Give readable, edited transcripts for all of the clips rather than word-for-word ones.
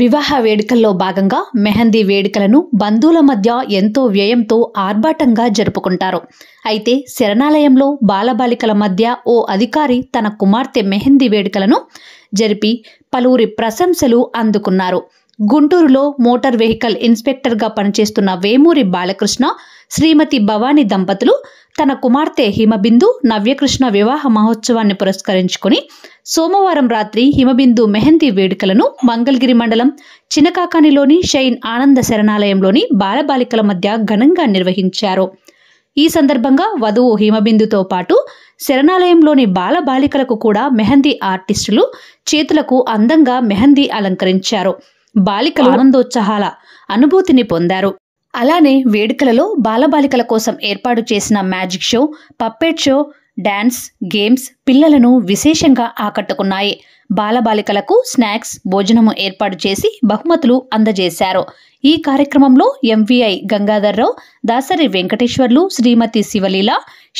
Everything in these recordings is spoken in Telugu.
వివాహ వేడుకల్లో భాగంగా మెహందీ వేడుకలను బంధువుల మధ్య ఎంతో వ్యయంతో ఆర్భాటంగా జరుపుకుంటారు. అయితే శరణాలయంలో బాలబాలికల మధ్య ఓ అధికారి తన కుమార్తె మెహందీ వేడుకలను జరిపి పలువురి ప్రశంసలు అందుకున్నారు. గుంటూరులో మోటార్ వెహికల్ ఇన్స్పెక్టర్గా పనిచేస్తున్న వేమూరి బాలకృష్ణ, శ్రీమతి భవానీ దంపతులు తన కుమార్తె హిమబిందు, నవ్యకృష్ణ వివాహ మహోత్సవాన్ని పురస్కరించుకుని సోమవారం రాత్రి హిమబిందు మెహందీ వేడుకలను మంగళగిరి మండలం చినకాకానిలోని షైన్ ఆనంద శరణాలయంలోని బాలబాలికల మధ్య ఘనంగా నిర్వహించారు. ఈ సందర్భంగా వధువు హిమబిందుతో పాటు శరణాలయంలోని బాలబాలికలకు కూడా మెహందీ ఆర్టిస్టులు చేతులకు అందంగా మెహందీ అలంకరించారు. బాలికలు ఆనందోత్సాహాల అనుభూతిని పొందారు. అలానే వేడుకలలో బాలబాలికల కోసం ఏర్పాటు చేసిన magic show, puppet show, dance, games పిల్లలను విశేషంగా ఆకట్టుకున్నాయి. బాలబాలికలకు స్నాక్స్, భోజనము ఏర్పాటు చేసి బహుమతులు అందజేశారు. ఈ కార్యక్రమంలో MVI Gangadhar Rao, Dasari Venkateswarlu, Srimathi Sivaleela,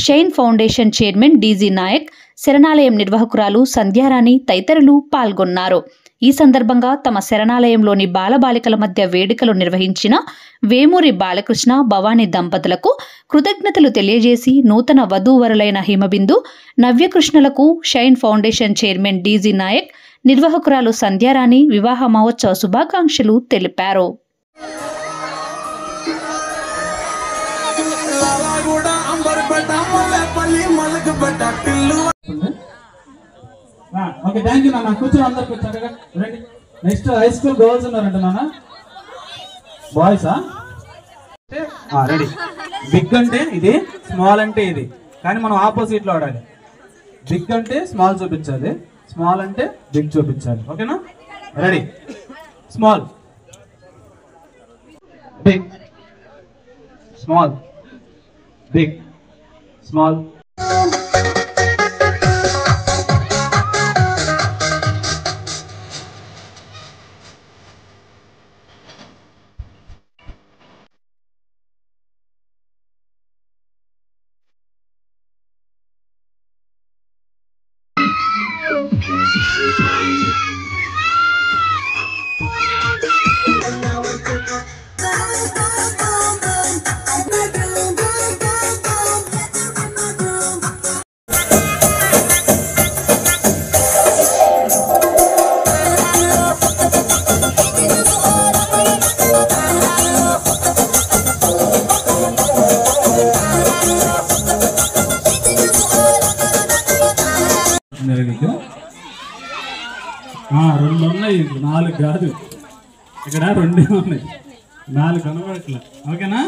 shine foundation chairman DG Naik, శరణాలయం నిర్వాహకురాలు సంధ్యారాణి తదితరులు పాల్గొన్నారు. ఈ సందర్భంగా తమ శరణాలయంలోని బాలబాలికల మధ్య వేడుకలు నిర్వహించిన వేమూరి బాలకృష్ణ, భవానీ దంపతులకు కృతజ్ఞతలు తెలియజేసి నూతన వధూవరులైన హిమబిందు, నవ్యకృష్ణలకు Shine foundation chairman DG Nayak, నిర్వాహకురాలు సంధ్యారాణి వివాహ మహోత్సవ శుభాకాంక్షలు తెలిపారు. ఓకే, థ్యాంక్ యూ నాన్న. కూర్చొని అందరు కూర్చోండి. రండి. నెక్స్ట్ హై స్కూల్ గర్ల్స్ ఉన్నారంట నాన్న. బాయ్సా? రెడీ. బిగ్ అంటే ఇది, స్మాల్ అంటే ఇది, కానీ మనం ఆపోజిట్ లో ఆడాలి. బిగ్ అంటే స్మాల్ చూపించాలి, స్మాల్ అంటే బిగ్ చూపించాలి. ఓకేనా? Ready. Small, big, small, big, small. రెండు ఉన్నాయి, 4 కాదు. ఇక్కడ 2 ఉన్నాయి, 4 కనబడట్లే. ఓకేనా?